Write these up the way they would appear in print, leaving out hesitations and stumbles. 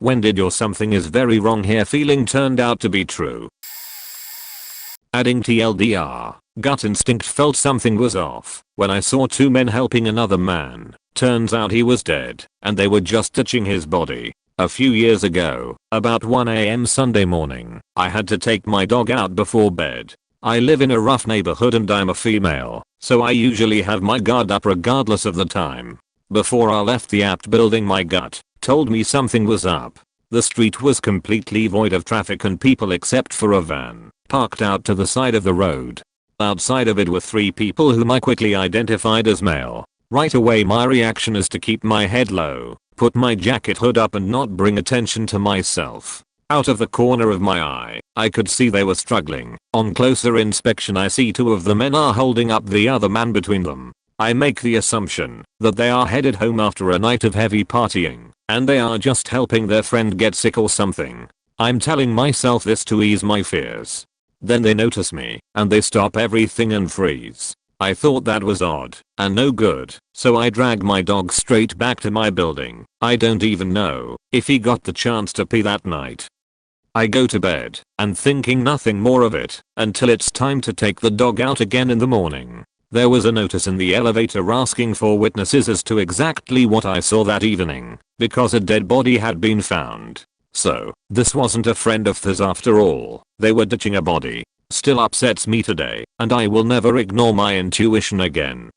When did your something is very wrong here feeling turned out to be true? Adding TLDR, gut instinct felt something was off when I saw two men helping another man. Turns out he was dead and they were just touching his body. A few years ago, about 1 AM Sunday morning, I had to take my dog out before bed. I live in a rough neighborhood and I'm a female, so I usually have my guard up regardless of the time. Before I left the apt building, my gut told me something was up. The street was completely void of traffic and people except for a van parked out to the side of the road. Outside of it were 3 people whom I quickly identified as male. Right away my reaction is to keep my head low, put my jacket hood up and not bring attention to myself. Out of the corner of my eye, I could see they were struggling. On closer inspection I see 2 of the men are holding up the other man between them. I make the assumption that they are headed home after a night of heavy partying, and they are just helping their friend get sick or something. I'm telling myself this to ease my fears. Then they notice me, and they stop everything and freeze. I thought that was odd and no good, so I drag my dog straight back to my building. I don't even know if he got the chance to pee that night. I go to bed and thinking nothing more of it until it's time to take the dog out again in the morning. There was a notice in the elevator asking for witnesses as to exactly what I saw that evening, because a dead body had been found. So, this wasn't a friend of theirs after all, they were ditching a body. Still upsets me today, and I will never ignore my intuition again.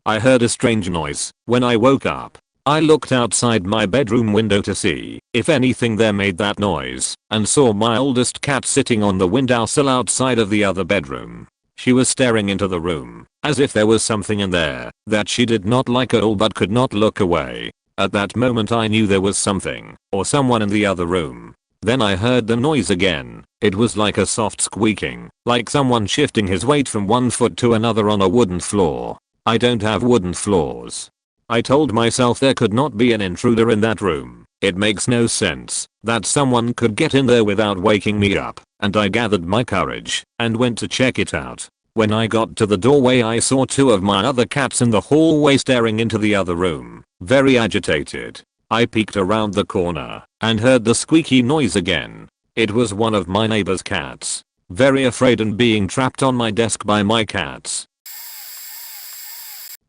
I heard a strange noise when I woke up. I looked outside my bedroom window to see if anything there made that noise, and saw my oldest cat sitting on the windowsill outside of the other bedroom. She was staring into the room, as if there was something in there that she did not like at all but could not look away. At that moment I knew there was something, or someone in the other room. Then I heard the noise again. It was like a soft squeaking, like someone shifting his weight from one foot to another on a wooden floor. I don't have wooden floors. I told myself there could not be an intruder in that room. It makes no sense that someone could get in there without waking me up, and I gathered my courage and went to check it out. When I got to the doorway I saw 2 of my other cats in the hallway staring into the other room, very agitated. I peeked around the corner and heard the squeaky noise again. It was one of my neighbor's cats. Very afraid and being trapped on my desk by my cats.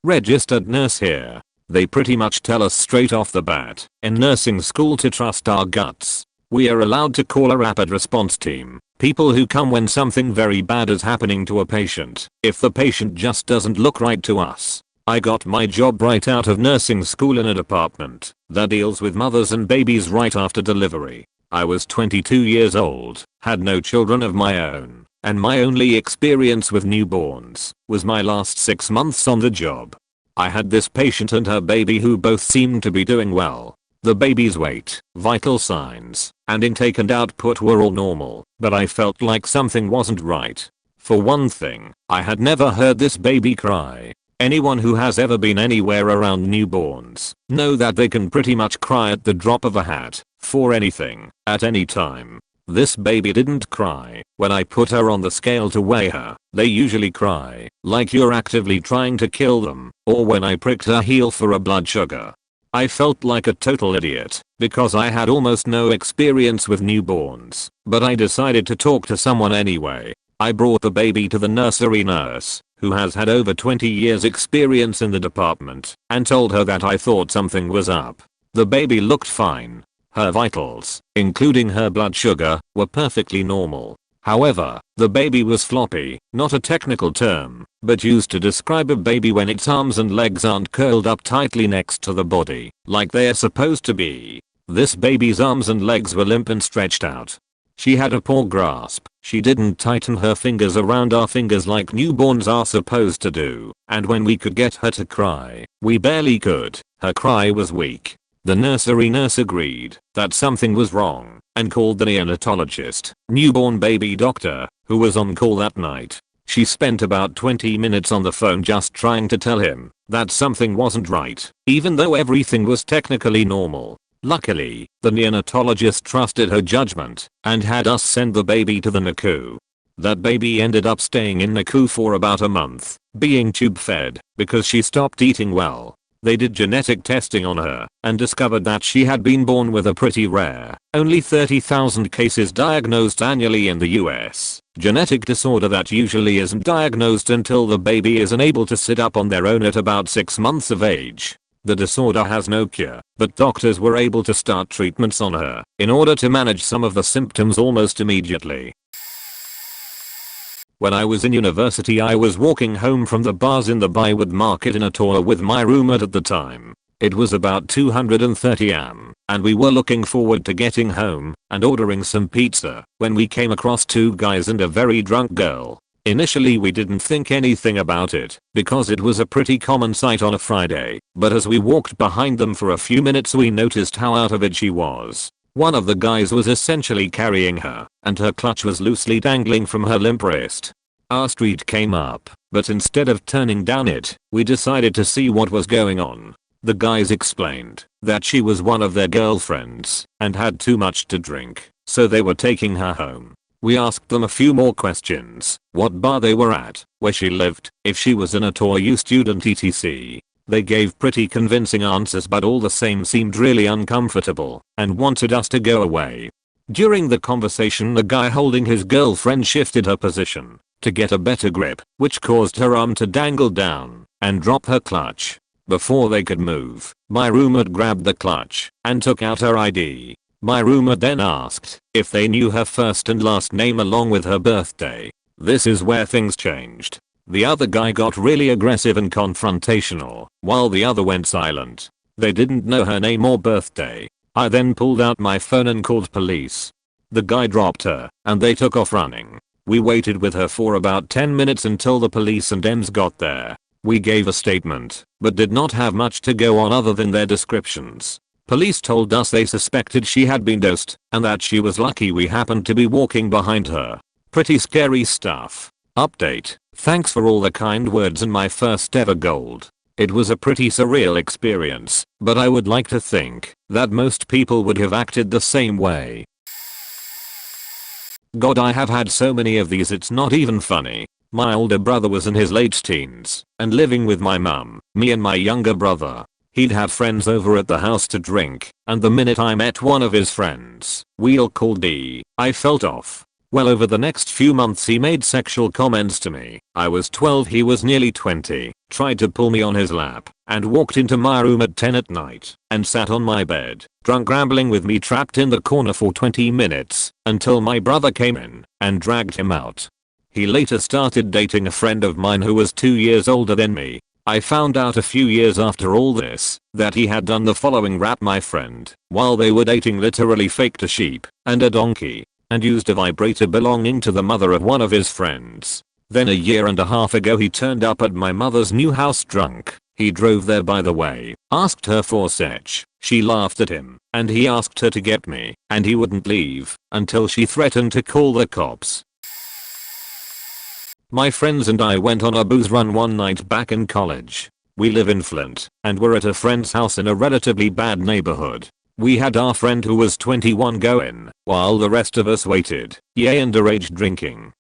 Registered nurse here. They pretty much tell us straight off the bat in nursing school to trust our guts. We are allowed to call a rapid response team, people who come when something very bad is happening to a patient, if the patient just doesn't look right to us. I got my job right out of nursing school in a department that deals with mothers and babies right after delivery. I was 22 years old, had no children of my own, and my only experience with newborns was my last 6 months on the job. I had this patient and her baby who both seemed to be doing well. The baby's weight, vital signs, and intake and output were all normal, but I felt like something wasn't right. For one thing, I had never heard this baby cry. Anyone who has ever been anywhere around newborns know that they can pretty much cry at the drop of a hat, for anything, at any time. This baby didn't cry. When I put her on the scale to weigh her, they usually cry, like you're actively trying to kill them, or when I pricked her heel for a blood sugar. I felt like a total idiot, because I had almost no experience with newborns, but I decided to talk to someone anyway. I brought the baby to the nursery nurse, who has had over 20 years experience in the department, and told her that I thought something was up. The baby looked fine. Her vitals, including her blood sugar, were perfectly normal. However, the baby was floppy, not a technical term, but used to describe a baby when its arms and legs aren't curled up tightly next to the body, like they are supposed to be. This baby's arms and legs were limp and stretched out. She had a poor grasp. She didn't tighten her fingers around our fingers like newborns are supposed to do, and when we could get her to cry, we barely could. Her cry was weak. The nursery nurse agreed that something was wrong and called the neonatologist, newborn baby doctor, who was on call that night. She spent about 20 minutes on the phone just trying to tell him that something wasn't right, even though everything was technically normal. Luckily, the neonatologist trusted her judgment and had us send the baby to the NICU. That baby ended up staying in NICU for about a month, being tube fed because she stopped eating well. They did genetic testing on her and discovered that she had been born with a pretty rare, only 30,000 cases diagnosed annually in the US, genetic disorder that usually isn't diagnosed until the baby is unable to sit up on their own at about 6 months of age. The disorder has no cure, but doctors were able to start treatments on her in order to manage some of the symptoms almost immediately. When I was in university, I was walking home from the bars in the Byward Market in a tour with my roommate at the time. It was about 2:30 am, and we were looking forward to getting home and ordering some pizza when we came across two guys and a very drunk girl. Initially we didn't think anything about it because it was a pretty common sight on a Friday, but as we walked behind them for a few minutes we noticed how out of it she was. One of the guys was essentially carrying her, and her clutch was loosely dangling from her limp wrist. Our street came up, but instead of turning down it, we decided to see what was going on. The guys explained that she was one of their girlfriends and had too much to drink, so they were taking her home. We asked them a few more questions, what bar they were at, where she lived, if she was an ATOU student etc. They gave pretty convincing answers, but all the same seemed really uncomfortable and wanted us to go away. During the conversation the guy holding his girlfriend shifted her position to get a better grip, which caused her arm to dangle down and drop her clutch. Before they could move, my roommate grabbed the clutch and took out her ID. My roommate then asked if they knew her first and last name along with her birthday. This is where things changed. The other guy got really aggressive and confrontational, while the other went silent. They didn't know her name or birthday. I then pulled out my phone and called police. The guy dropped her, and they took off running. We waited with her for about 10 minutes until the police and EMS got there. We gave a statement, but did not have much to go on other than their descriptions. Police told us they suspected she had been dosed, and that she was lucky we happened to be walking behind her. Pretty scary stuff. Update. Thanks for all the kind words and my first ever gold. It was a pretty surreal experience, but I would like to think that most people would have acted the same way. God, I have had so many of these it's not even funny. My older brother was in his late teens and living with my mum, me and my younger brother. He'd have friends over at the house to drink, and the minute I met one of his friends, we'll call D, I felt off. Well, over the next few months he made sexual comments to me. I was 12, he was nearly 20, tried to pull me on his lap, and walked into my room at 10 at night, and sat on my bed, drunk, rambling with me trapped in the corner for 20 minutes, until my brother came in, and dragged him out. He later started dating a friend of mine who was 2 years older than me. I found out a few years after all this, that he had done the following: rap my friend, while they were dating, literally faked a sheep, and a donkey, and used a vibrator belonging to the mother of one of his friends. Then a year and a half ago he turned up at my mother's new house drunk. He drove there, by the way, asked her for sex. She laughed at him, and he asked her to get me, and he wouldn't leave, until she threatened to call the cops. My friends and I went on a booze run one night back in college. We live in Flint, and were at a friend's house in a relatively bad neighborhood. We had our friend who was 21 go in, while the rest of us waited, underage drinking.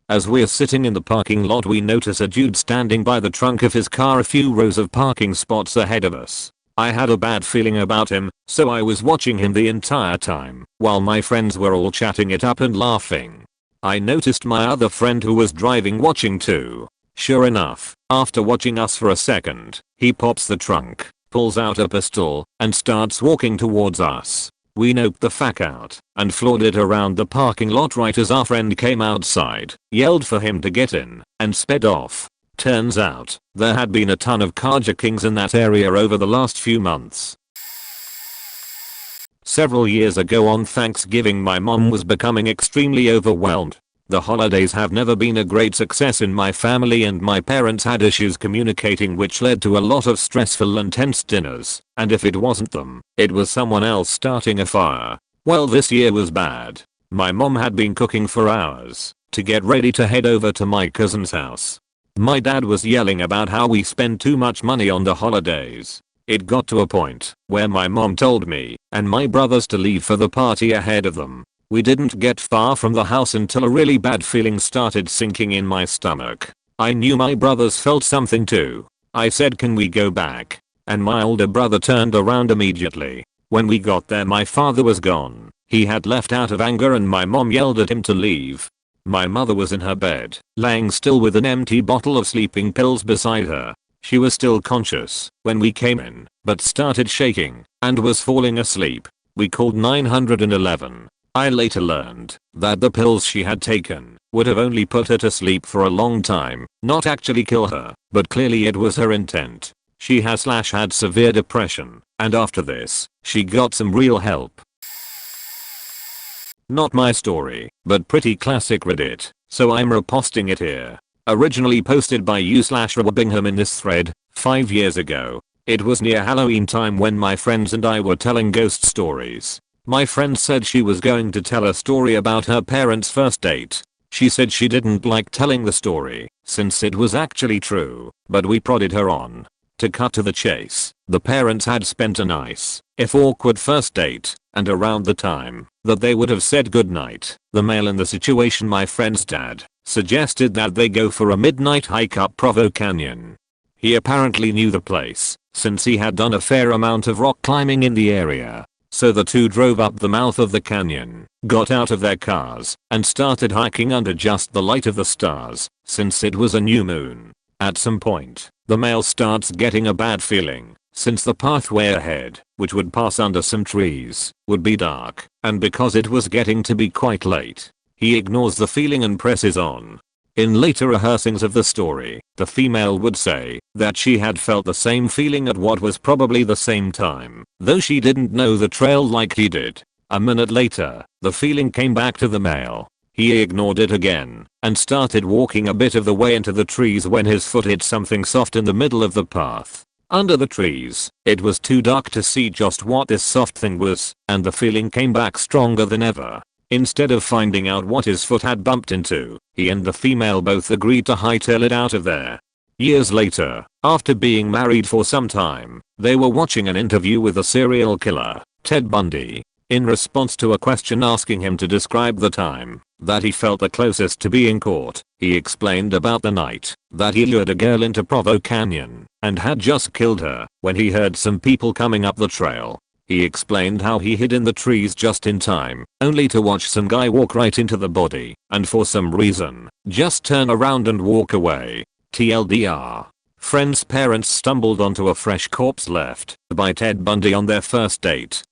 As we're sitting in the parking lot we notice a dude standing by the trunk of his car a few rows of parking spots ahead of us. I had a bad feeling about him, so I was watching him the entire time, while my friends were all chatting it up and laughing. I noticed my other friend who was driving watching too. Sure enough, after watching us for a second, he pops the trunk, pulls out a pistol, and starts walking towards us. We noped the fuck out and floored it around the parking lot right as our friend came outside, yelled for him to get in, and sped off. Turns out, there had been a ton of carjackings in that area over the last few months. Several years ago on Thanksgiving my mom was becoming extremely overwhelmed. The holidays have never been a great success in my family, and my parents had issues communicating, which led to a lot of stressful and tense dinners, and if it wasn't them, it was someone else starting a fire. Well, this year was bad. My mom had been cooking for hours to get ready to head over to my cousin's house. My dad was yelling about how we spend too much money on the holidays. It got to a point where my mom told me and my brothers to leave for the party ahead of them. We didn't get far from the house until a really bad feeling started sinking in my stomach. I knew my brothers felt something too. I said, "Can we go back?" and my older brother turned around immediately. When we got there, my father was gone. He had left out of anger and my mom yelled at him to leave. My mother was in her bed, laying still with an empty bottle of sleeping pills beside her. She was still conscious when we came in, but started shaking and was falling asleep. We called 911. I later learned that the pills she had taken would have only put her to sleep for a long time, not actually kill her, but clearly it was her intent. She had severe depression, and after this, she got some real help. Not my story, but pretty classic Reddit, so I'm reposting it here. Originally posted by u/Robbingham in this thread, 5 years ago. It was near Halloween time when my friends and I were telling ghost stories. My friend said she was going to tell a story about her parents' first date. She said she didn't like telling the story, since it was actually true, but we prodded her on. To cut to the chase, the parents had spent a nice, if awkward first date, and around the time that they would have said goodnight, the male in the situation, my friend's dad, suggested that they go for a midnight hike up Provo Canyon. He apparently knew the place, since he had done a fair amount of rock climbing in the area. So the two drove up the mouth of the canyon, got out of their cars, and started hiking under just the light of the stars, since it was a new moon. At some point, the male starts getting a bad feeling, since the pathway ahead, which would pass under some trees, would be dark, and because it was getting to be quite late, he ignores the feeling and presses on. In later rehearsings of the story, the female would say that she had felt the same feeling at what was probably the same time, though she didn't know the trail like he did. A minute later, the feeling came back to the male. He ignored it again and started walking a bit of the way into the trees when his foot hit something soft in the middle of the path. Under the trees, it was too dark to see just what this soft thing was, and the feeling came back stronger than ever. Instead of finding out what his foot had bumped into, he and the female both agreed to hightail it out of there. Years later, after being married for some time, they were watching an interview with the serial killer, Ted Bundy. In response to a question asking him to describe the time that he felt the closest to being caught, he explained about the night that he lured a girl into Provo Canyon and had just killed her when he heard some people coming up the trail. He explained how he hid in the trees just in time, only to watch some guy walk right into the body, and for some reason, just turn around and walk away. TLDR. Friend's parents stumbled onto a fresh corpse left by Ted Bundy on their first date.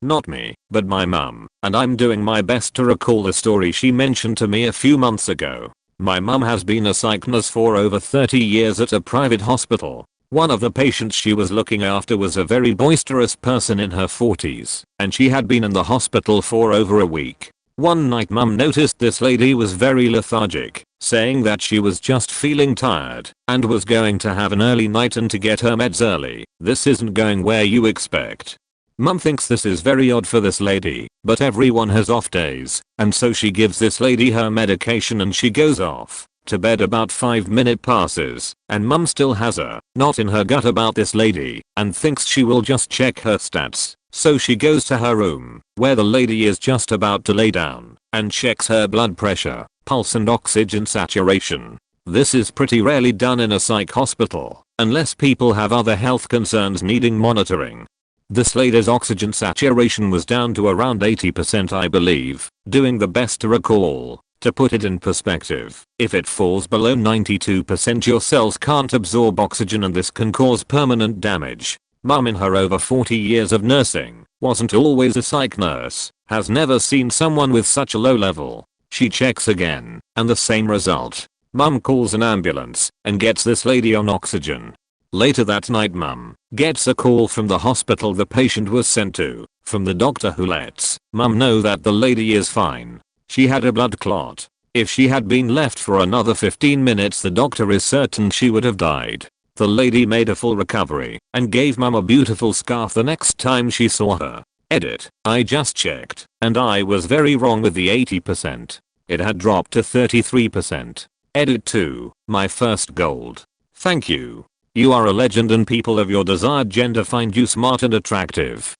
Not me, but my mum, and I'm doing my best to recall the story she mentioned to me a few months ago. My mum has been a psych nurse for over 30 years at a private hospital. One of the patients she was looking after was a very boisterous person in her 40s, and she had been in the hospital for over a week. One night mum noticed this lady was very lethargic, saying that she was just feeling tired and was going to have an early night and to get her meds early. This isn't going where you expect. Mum thinks this is very odd for this lady, but everyone has off days, and so she gives this lady her medication and she goes off to bed. About 5 minutes passes, and mum still has a knot in her gut about this lady, and thinks she will just check her stats. So she goes to her room, where the lady is just about to lay down, and checks her blood pressure, pulse and oxygen saturation. This is pretty rarely done in a psych hospital, unless people have other health concerns needing monitoring. This lady's oxygen saturation was down to around 80%, I believe, doing the best to recall. To put it in perspective, if it falls below 92%, your cells can't absorb oxygen and this can cause permanent damage. Mum, in her over 40 years of nursing, wasn't always a psych nurse, has never seen someone with such a low level. She checks again, and the same result. Mum calls an ambulance and gets this lady on oxygen. Later that night, mum gets a call from the hospital the patient was sent to, from the doctor, who lets mum know that the lady is fine. She had a blood clot. If she had been left for another 15 minutes, the doctor is certain she would have died. The lady made a full recovery and gave mum a beautiful scarf the next time she saw her. Edit. I just checked, and I was very wrong with the 80%. It had dropped to 33%. Edit 2. My first gold. Thank you. You are a legend and people of your desired gender find you smart and attractive.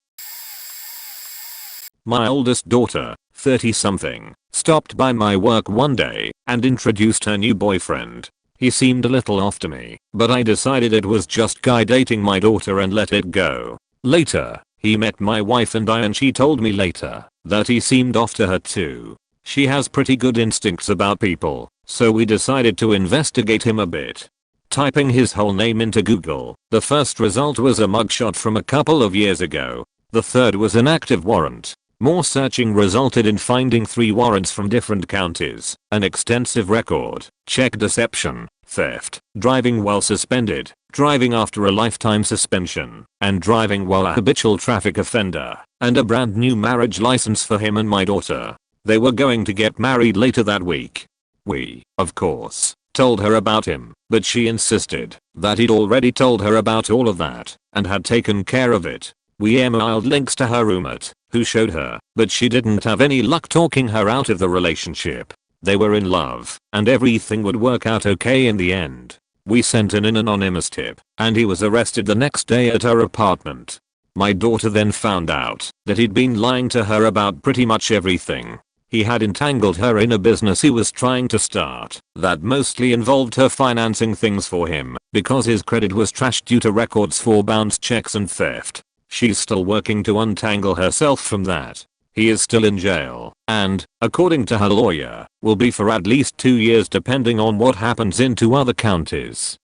My oldest daughter, 30-something, stopped by my work one day and introduced her new boyfriend. He seemed a little off to me, but I decided it was just guy dating my daughter and let it go. Later, he met my wife and she told me later that he seemed off to her too. She has pretty good instincts about people, so we decided to investigate him a bit. Typing his whole name into Google, the first result was a mugshot from a couple of years ago. The third was an active warrant. More searching resulted in finding 3 warrants from different counties, an extensive record, check deception, theft, driving while suspended, driving after a lifetime suspension, and driving while a habitual traffic offender, and a brand new marriage license for him and my daughter. They were going to get married later that week. We, of course, told her about him, but she insisted that he'd already told her about all of that and had taken care of it. We emailed links to her roommate, who showed her, but she didn't have any luck talking her out of the relationship. They were in love, and everything would work out okay in the end. We sent in an anonymous tip, and he was arrested the next day at her apartment. My daughter then found out that he'd been lying to her about pretty much everything. He had entangled her in a business he was trying to start that mostly involved her financing things for him because his credit was trashed due to records for bounce checks and theft. She's still working to untangle herself from that. He is still in jail and, according to her lawyer, will be for at least 2 years depending on what happens in 2 other counties.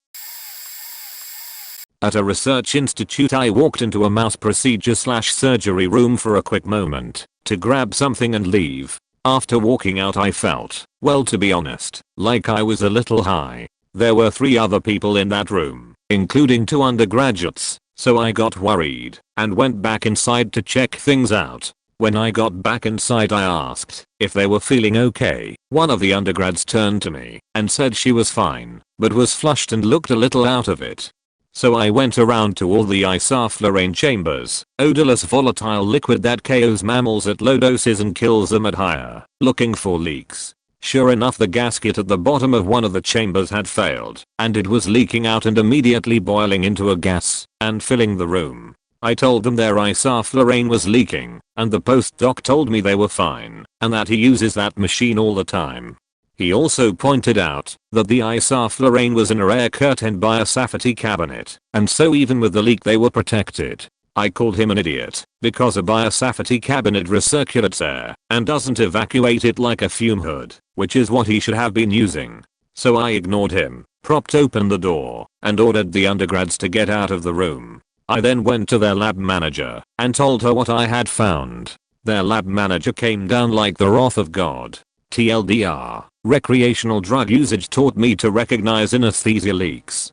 At a research institute I walked into a mouse procedure/surgery room for a quick moment to grab something and leave. After walking out I felt, well to be honest, like I was a little high. There were 3 other people in that room, including 2 undergraduates, so I got worried and went back inside to check things out. When I got back inside I asked if they were feeling okay. One of the undergrads turned to me and said she was fine, but was flushed and looked a little out of it. So I went around to all the isoflurane chambers, odorless volatile liquid that KOs mammals at low doses and kills them at higher, looking for leaks. Sure enough, the gasket at the bottom of one of the chambers had failed, and it was leaking out and immediately boiling into a gas and filling the room. I told them their isoflurane was leaking, and the postdoc told me they were fine, and that he uses that machine all the time. He also pointed out that the isoflurane was in a rare curtained biosafety cabinet, and so even with the leak they were protected. I called him an idiot, because a biosafety cabinet recirculates air and doesn't evacuate it like a fume hood, which is what he should have been using. So I ignored him, propped open the door, and ordered the undergrads to get out of the room. I then went to their lab manager and told her what I had found. Their lab manager came down like the wrath of God. TLDR, recreational drug usage taught me to recognize anesthesia leaks.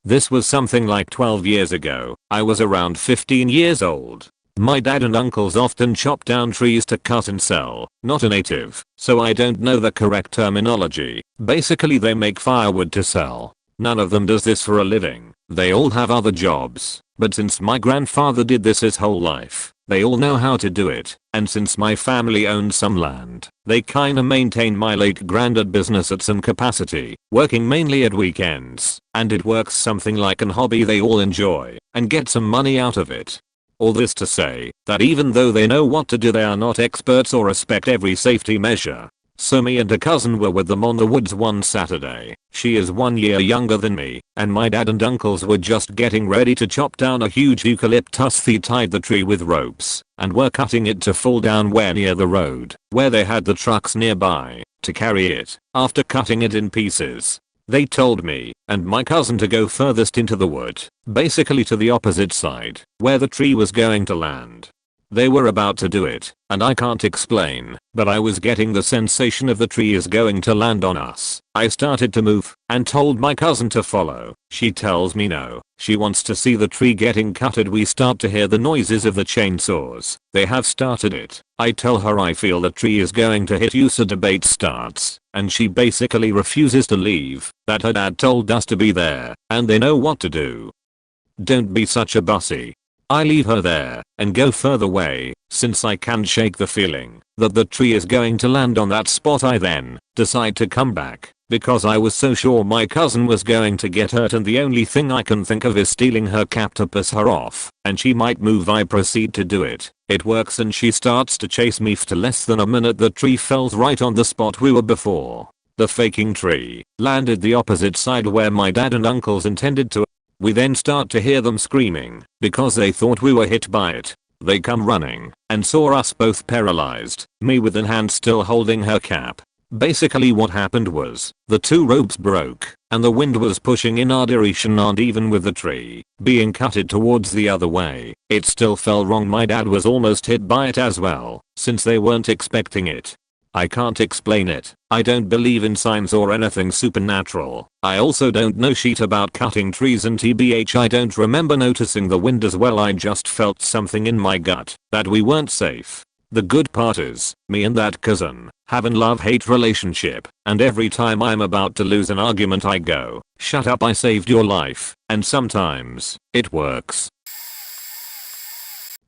This was something like 12 years ago. I was around 15 years old. My dad and uncles often chop down trees to cut and sell. Not a native, so I don't know the correct terminology. Basically they make firewood to sell. None of them does this for a living. They all have other jobs. But since my grandfather did this his whole life, they all know how to do it. And since my family owned some land, they kinda maintain my late granddad business at some capacity, working mainly at weekends. And it works something like an hobby they all enjoy and get some money out of it. All this to say that even though they know what to do, they are not experts or respect every safety measure. So me and a cousin were with them on the woods one Saturday. She is 1 year younger than me, and my dad and uncles were just getting ready to chop down a huge eucalyptus. They tied the tree with ropes and were cutting it to fall down where near the road, where they had the trucks nearby to carry it. After cutting it in pieces, they told me and my cousin to go furthest into the wood, basically to the opposite side, where the tree was going to land. They were about to do it, and I can't explain, but I was getting the sensation of the tree is going to land on us. I started to move and told my cousin to follow. She tells me no, she wants to see the tree getting cutted. We start to hear the noises of the chainsaws. They have started it. I tell her I feel the tree is going to hit you, so debate starts, and she basically refuses to leave, that her dad told us to be there, and they know what to do. Don't be such a bussy. I leave her there and go further away, since I can't shake the feeling that the tree is going to land on that spot. I then decide to come back because I was so sure my cousin was going to get hurt, and the only thing I can think of is stealing her cap to piss her off, and she might move. I proceed to do it. It works and she starts to chase me. For less than a minute the tree fells right on the spot we were before. The faking tree landed the opposite side where my dad and uncles intended to. We then start to hear them screaming because they thought we were hit by it. They come running and saw us both paralyzed, me with an hand still holding her cap. Basically what happened was, the two ropes broke, and the wind was pushing in our direction, and even with the tree being cutted towards the other way, it still fell wrong. My dad was almost hit by it as well, since they weren't expecting it. I can't explain it. I don't believe in signs or anything supernatural. I also don't know shit about cutting trees, and tbh I don't remember noticing the wind as well. I just felt something in my gut that we weren't safe. The good part is, me and that cousin have a love-hate relationship, and every time I'm about to lose an argument I go, "Shut up, I saved your life," and sometimes it works.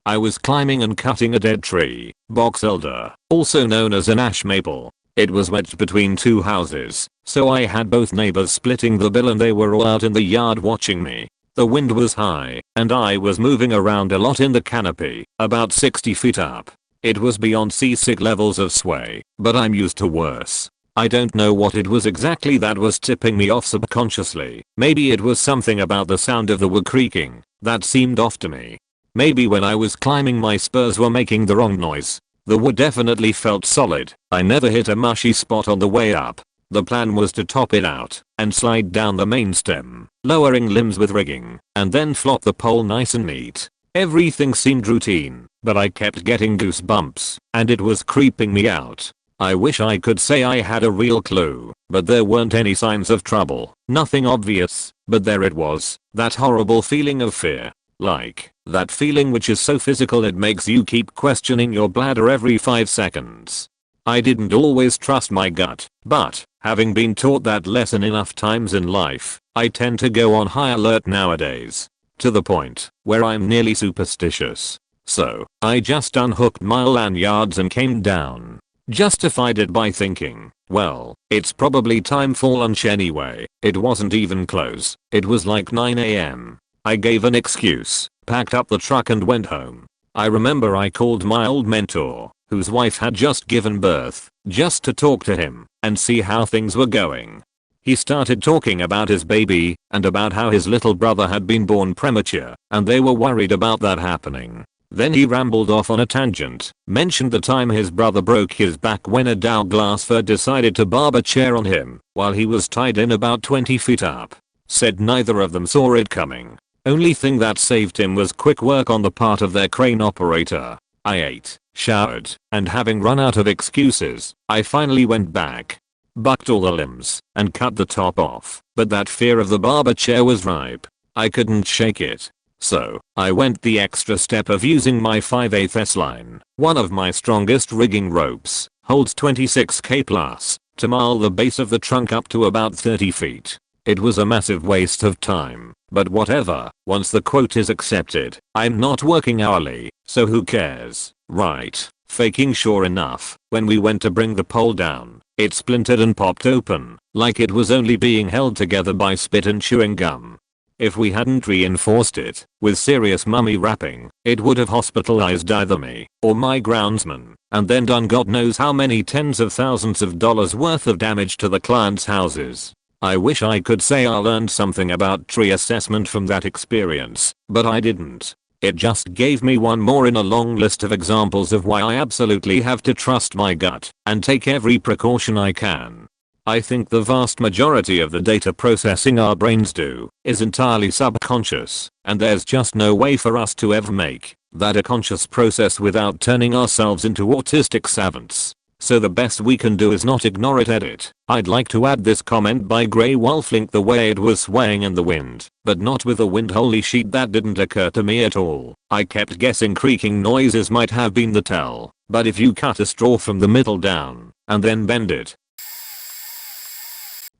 I was climbing and cutting a dead tree, box elder, also known as an ash maple. It was wedged between two houses, so I had both neighbors splitting the bill and they were all out in the yard watching me. The wind was high, and I was moving around a lot in the canopy, about 60 feet up. It was beyond seasick levels of sway, but I'm used to worse. I don't know what it was exactly that was tipping me off subconsciously. Maybe it was something about the sound of the wood creaking that seemed off to me. Maybe when I was climbing my spurs were making the wrong noise. The wood definitely felt solid. I never hit a mushy spot on the way up. The plan was to top it out and slide down the main stem, lowering limbs with rigging, and then flop the pole nice and neat. Everything seemed routine, but I kept getting goosebumps, and it was creeping me out. I wish I could say I had a real clue, but there weren't any signs of trouble, nothing obvious, but there it was, that horrible feeling of fear. Like, that feeling which is so physical it makes you keep questioning your bladder every 5 seconds. I didn't always trust my gut, but, having been taught that lesson enough times in life, I tend to go on high alert nowadays. To the point where I'm nearly superstitious. So, I just unhooked my lanyards and came down. Justified it by thinking, well, it's probably time for lunch anyway. It wasn't even close. It was like 9 AM. I gave an excuse, packed up the truck and went home. I remember I called my old mentor, whose wife had just given birth, just to talk to him and see how things were going. He started talking about his baby and about how his little brother had been born premature and they were worried about that happening. Then he rambled off on a tangent, mentioned the time his brother broke his back when a Douglas fir decided to barb a chair on him while he was tied in about 20 feet up. Said neither of them saw it coming. Only thing that saved him was quick work on the part of their crane operator. I ate, showered, and having run out of excuses, I finally went back. Bucked all the limbs and cut the top off, but that fear of the barber chair was ripe. I couldn't shake it. So, I went the extra step of using my 5/8 line, one of my strongest rigging ropes, holds 26k plus, to mile the base of the trunk up to about 30 feet. It was a massive waste of time, but whatever, once the quote is accepted, I'm not working hourly, so who cares, right? Faking sure enough, when we went to bring the pole down, it splintered and popped open, like it was only being held together by spit and chewing gum. If we hadn't reinforced it with serious mummy wrapping, it would have hospitalized either me or my groundsman, and then done God knows how many tens of thousands of dollars worth of damage to the client's houses. I wish I could say I learned something about tree assessment from that experience, but I didn't. It just gave me one more in a long list of examples of why I absolutely have to trust my gut and take every precaution I can. I think the vast majority of the data processing our brains do is entirely subconscious, and there's just no way for us to ever make that a conscious process without turning ourselves into autistic savants. So the best we can do is not ignore it. Edit. I'd like to add this comment by Grey Wolf. Link the way it was swaying in the wind, but not with the wind. Holy shit, that didn't occur to me at all. I kept guessing creaking noises might have been the tell, but if you cut a straw from the middle down and then bend it.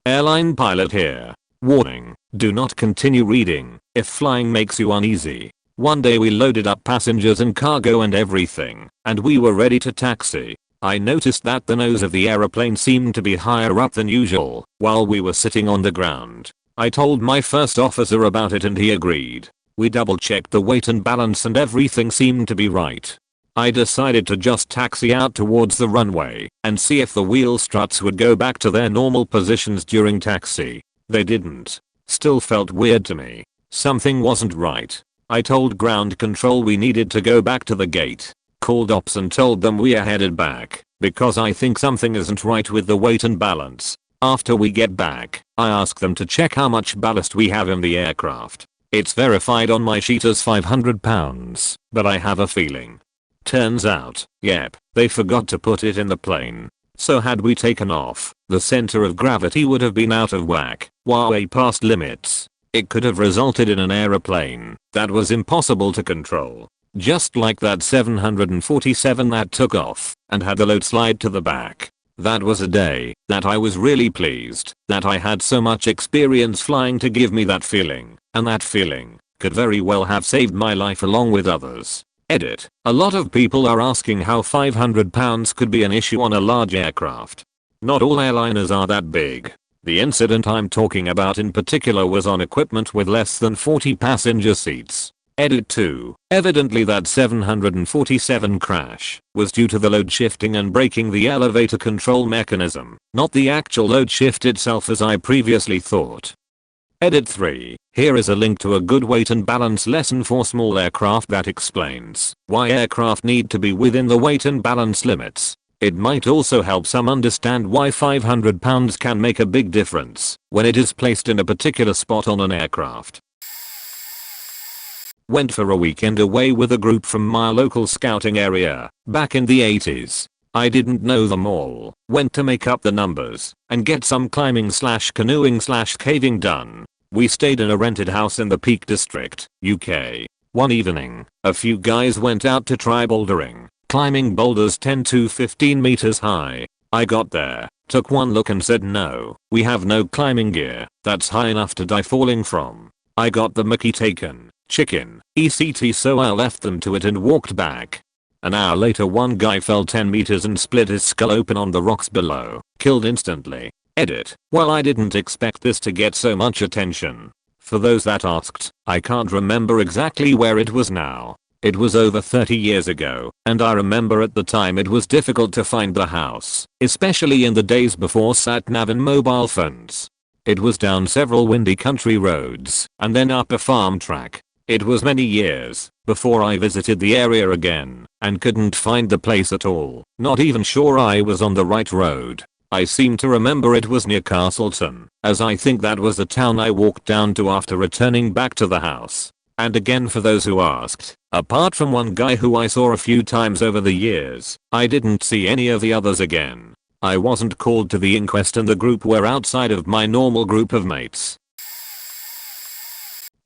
Airline pilot here. Warning, do not continue reading if flying makes you uneasy. One day we loaded up passengers and cargo and everything, and we were ready to taxi. I noticed that the nose of the aeroplane seemed to be higher up than usual while we were sitting on the ground. I told my first officer about it and he agreed. We double checked the weight and balance and everything seemed to be right. I decided to just taxi out towards the runway and see if the wheel struts would go back to their normal positions during taxi. They didn't. Still felt weird to me. Something wasn't right. I told ground control we needed to go back to the gate. Called ops and told them we are headed back because I think something isn't right with the weight and balance. After we get back, I ask them to check how much ballast we have in the aircraft. It's verified on my sheet as 500 pounds, but I have a feeling. Turns out, yep, they forgot to put it in the plane. So had we taken off, the center of gravity would have been out of whack, way past limits. It could have resulted in an aeroplane that was impossible to control. Just like that 747 that took off and had the load slide to the back. That was a day that I was really pleased that I had so much experience flying to give me that feeling, and that feeling could very well have saved my life along with others. Edit. A lot of people are asking how 500 pounds could be an issue on a large aircraft. Not all airliners are that big. The incident I'm talking about in particular was on equipment with less than 40 passenger seats. Edit 2. Evidently that 747 crash was due to the load shifting and breaking the elevator control mechanism, not the actual load shift itself as I previously thought. Edit 3. Here is a link to a good weight and balance lesson for small aircraft that explains why aircraft need to be within the weight and balance limits. It might also help some understand why 500 pounds can make a big difference when it is placed in a particular spot on an aircraft. Went for a weekend away with a group from my local scouting area back in the 80s. I didn't know them all. Went to make up the numbers and get some climbing / canoeing / caving done. We stayed in a rented house in the Peak District, UK. One evening, a few guys went out to try bouldering, climbing boulders 10 to 15 meters high. I got there, took one look and said no, we have no climbing gear that's high enough to die falling from. I got the mickey taken, chicken, etc, so I left them to it and walked back. An hour later one guy fell 10 meters and split his skull open on the rocks below, killed instantly. Edit. Well, I didn't expect this to get so much attention. For those that asked, I can't remember exactly where it was now. It was over 30 years ago, and I remember at the time it was difficult to find the house, especially in the days before sat-nav and mobile phones. It was down several windy country roads, and then up a farm track. It was many years before I visited the area again, and couldn't find the place at all, not even sure I was on the right road. I seem to remember it was near Castleton, as I think that was the town I walked down to after returning back to the house. And again, for those who asked, apart from one guy who I saw a few times over the years, I didn't see any of the others again. I wasn't called to the inquest and the group were outside of my normal group of mates.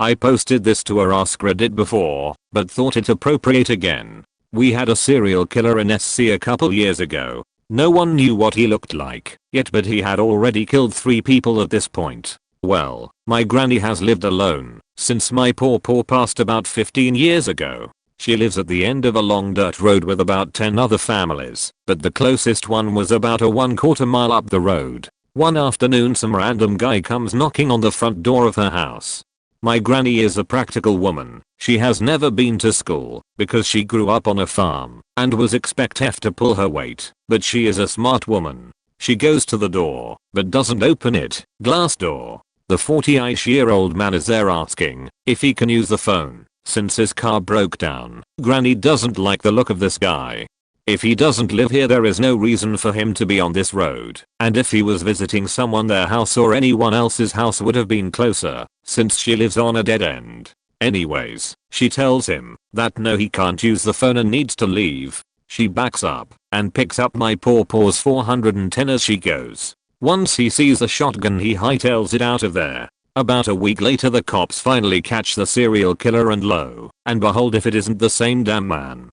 I posted this to our AskReddit before, but thought it appropriate again. We had a serial killer in SC a couple years ago. No one knew what he looked like yet, but he had already killed 3 people at this point. Well, my granny has lived alone since my pawpaw passed about 15 years ago. She lives at the end of a long dirt road with about 10 other families, but the closest one was about a 1/4 mile up the road. One afternoon some random guy comes knocking on the front door of her house. My granny is a practical woman. She has never been to school because she grew up on a farm and was expected to pull her weight, but she is a smart woman. She goes to the door but doesn't open it. Glass door. The 40-ish-year-old man is there asking if he can use the phone since his car broke down. Granny doesn't like the look of this guy. If he doesn't live here, there is no reason for him to be on this road, and if he was visiting someone, their house or anyone else's house would have been closer, since she lives on a dead end. Anyways, she tells him that no, he can't use the phone and needs to leave. She backs up and picks up my pawpaw's 410 as she goes. Once he sees the shotgun, he hightails it out of there. About a week later the cops finally catch the serial killer, and lo and behold, if it isn't the same damn man.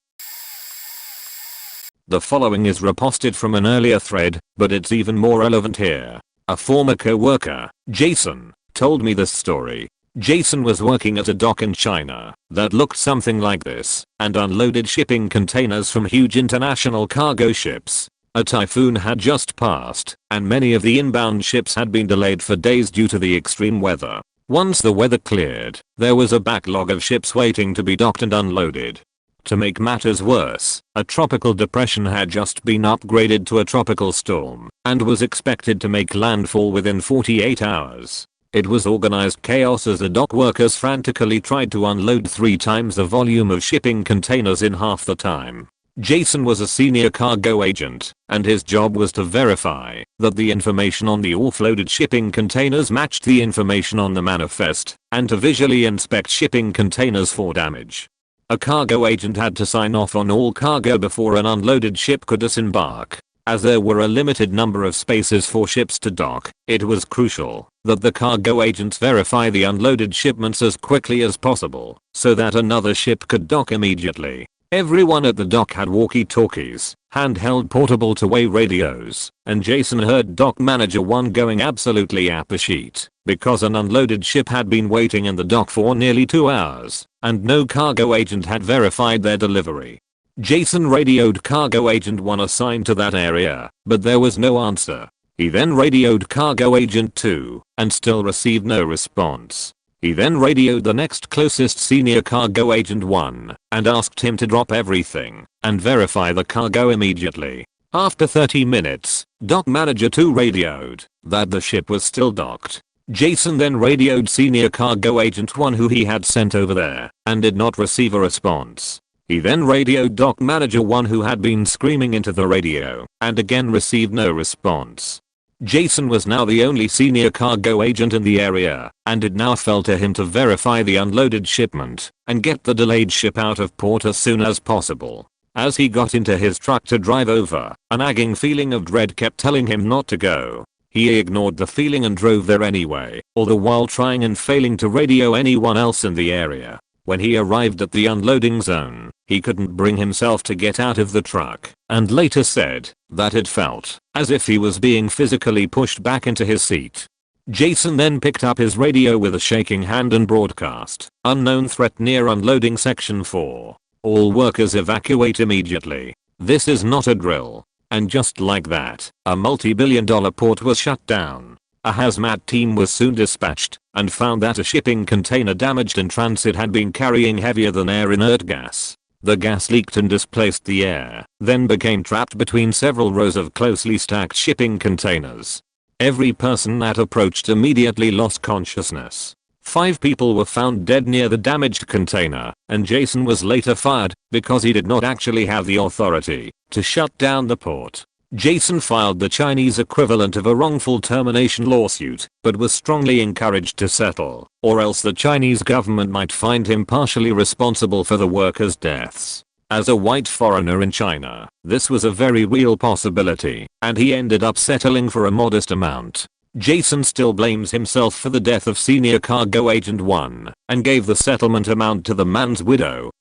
The following is reposted from an earlier thread, but it's even more relevant here. A former co-worker, Jason, told me this story. Jason was working at a dock in China that looked something like this and unloaded shipping containers from huge international cargo ships. A typhoon had just passed, and many of the inbound ships had been delayed for days due to the extreme weather. Once the weather cleared, there was a backlog of ships waiting to be docked and unloaded. To make matters worse, a tropical depression had just been upgraded to a tropical storm and was expected to make landfall within 48 hours. It was organized chaos as the dock workers frantically tried to unload 3 times the volume of shipping containers in half the time. Jason was a senior cargo agent, and his job was to verify that the information on the offloaded shipping containers matched the information on the manifest, and to visually inspect shipping containers for damage. A cargo agent had to sign off on all cargo before an unloaded ship could disembark. As there were a limited number of spaces for ships to dock, it was crucial that the cargo agents verify the unloaded shipments as quickly as possible so that another ship could dock immediately. Everyone at the dock had walkie-talkies, handheld portable two-way radios, and Jason heard Dock Manager 1 going absolutely apeshit because an unloaded ship had been waiting in the dock for nearly 2 hours, and no cargo agent had verified their delivery. Jason radioed Cargo Agent 1 assigned to that area, but there was no answer. He then radioed Cargo Agent 2, and still received no response. He then radioed the next closest senior Cargo Agent 1, and asked him to drop everything and verify the cargo immediately. After 30 minutes, Dock Manager 2 radioed that the ship was still docked. Jason then radioed senior Cargo Agent 1 who he had sent over there, and did not receive a response. He then radioed Dock Manager 1 who had been screaming into the radio, and again received no response. Jason was now the only senior cargo agent in the area, and it now fell to him to verify the unloaded shipment and get the delayed ship out of port as soon as possible. As he got into his truck to drive over, a nagging feeling of dread kept telling him not to go. He ignored the feeling and drove there anyway, all the while trying and failing to radio anyone else in the area. When he arrived at the unloading zone, he couldn't bring himself to get out of the truck, and later said that it felt as if he was being physically pushed back into his seat. Jason then picked up his radio with a shaking hand and broadcast, "Unknown threat near unloading section 4. All workers evacuate immediately. This is not a drill." And just like that, a multi-billion-dollar port was shut down. A hazmat team was soon dispatched and found that a shipping container damaged in transit had been carrying heavier than air inert gas. The gas leaked and displaced the air, then became trapped between several rows of closely stacked shipping containers. Every person that approached immediately lost consciousness. 5 people were found dead near the damaged container, and Jason was later fired because he did not actually have the authority to shut down the port. Jason filed the Chinese equivalent of a wrongful termination lawsuit, but was strongly encouraged to settle, or else the Chinese government might find him partially responsible for the workers' deaths. As a white foreigner in China, this was a very real possibility, and he ended up settling for a modest amount. Jason still blames himself for the death of senior cargo agent 1, and gave the settlement amount to the man's widow.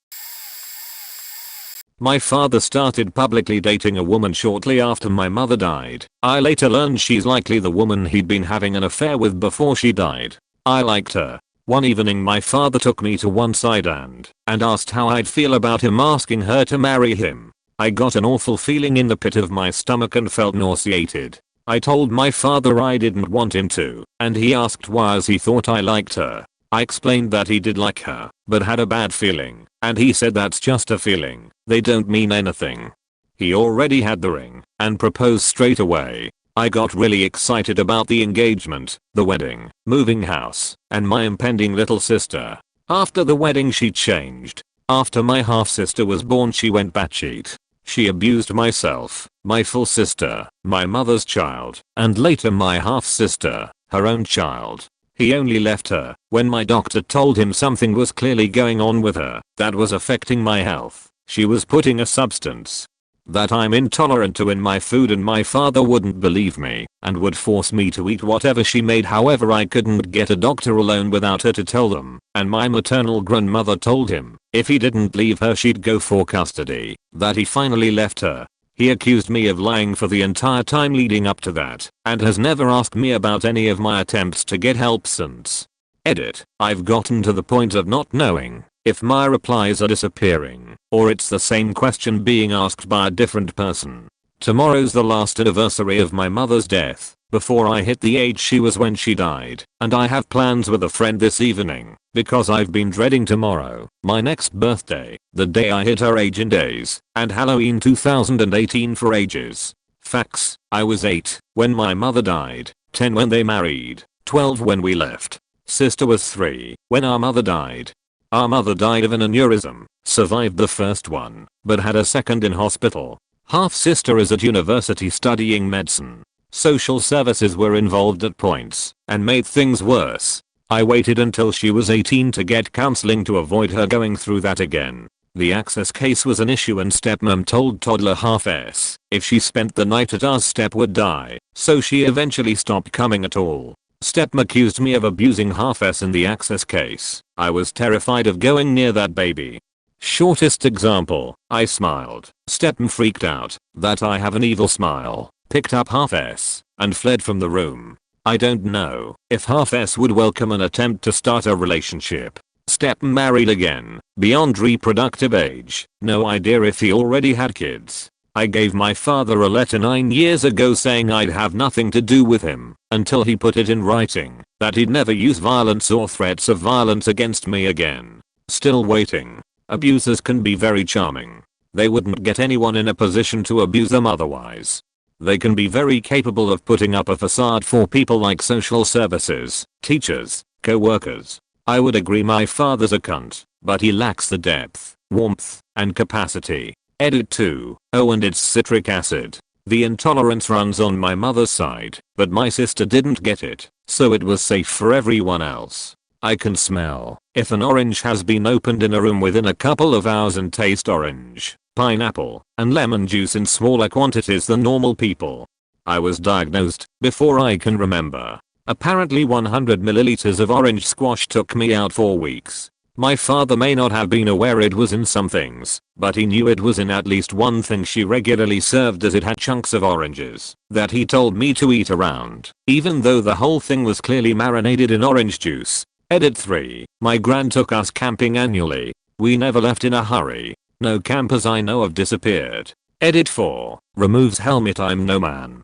My father started publicly dating a woman shortly after my mother died. I later learned she's likely the woman he'd been having an affair with before she died. I liked her. One evening my father took me to one side and asked how I'd feel about him asking her to marry him. I got an awful feeling in the pit of my stomach and felt nauseated. I told my father I didn't want him to, and he asked why as he thought I liked her. I explained that he did like her, but had a bad feeling, and he said that's just a feeling, they don't mean anything. He already had the ring, and proposed straight away. I got really excited about the engagement, the wedding, moving house, and my impending little sister. After the wedding she changed. After my half-sister was born she went batshit. She abused myself, my full sister, my mother's child, and later my half-sister, her own child. He only left her when my doctor told him something was clearly going on with her that was affecting my health. She was putting a substance that I'm intolerant to in my food, and my father wouldn't believe me and would force me to eat whatever she made. However, I couldn't get a doctor alone without her to tell them, and my maternal grandmother told him if he didn't leave her she'd go for custody. That he finally left her. He accused me of lying for the entire time leading up to that, and has never asked me about any of my attempts to get help since. Edit. I've gotten to the point of not knowing if my replies are disappearing, or it's the same question being asked by a different person. Tomorrow's the last anniversary of my mother's death, before I hit the age she was when she died, and I have plans with a friend this evening, because I've been dreading tomorrow, my next birthday, the day I hit her age in days, and Halloween 2018 for ages. Facts: I was 8 when my mother died, 10 when they married, 12 when we left. Sister was 3 when our mother died. Our mother died of an aneurysm, survived the first one, but had a second in hospital. Half sister is at university studying medicine. Social services were involved at points and made things worse. I waited until she was 18 to get counseling to avoid her going through that again. The access case was an issue and stepmom told toddler half S if she spent the night at ours step would die, so she eventually stopped coming at all. Stepm accused me of abusing half S in the access case. I was terrified of going near that baby. Shortest example, I smiled. Stepm freaked out that I have an evil smile, picked up half S, and fled from the room. I don't know if half S would welcome an attempt to start a relationship. Stepm married again, beyond reproductive age, no idea if he already had kids. I gave my father a letter 9 years ago saying I'd have nothing to do with him, until he put it in writing, that he'd never use violence or threats of violence against me again. Still waiting. Abusers can be very charming. They wouldn't get anyone in a position to abuse them otherwise. They can be very capable of putting up a facade for people like social services, teachers, co-workers. I would agree my father's a cunt, but he lacks the depth, warmth, and capacity. Edit 2. Oh, and it's citric acid. The intolerance runs on my mother's side, but my sister didn't get it, so it was safe for everyone else. I can smell if an orange has been opened in a room within a couple of hours and taste orange, pineapple, and lemon juice in smaller quantities than normal people. I was diagnosed before I can remember. Apparently 100 milliliters of orange squash took me out for weeks. My father may not have been aware it was in some things, but he knew it was in at least one thing she regularly served as it had chunks of oranges that he told me to eat around, even though the whole thing was clearly marinated in orange juice. Edit 3. My gran took us camping annually. We never left in a hurry. No campers I know of disappeared. Edit 4. Removes helmet. I'm no man.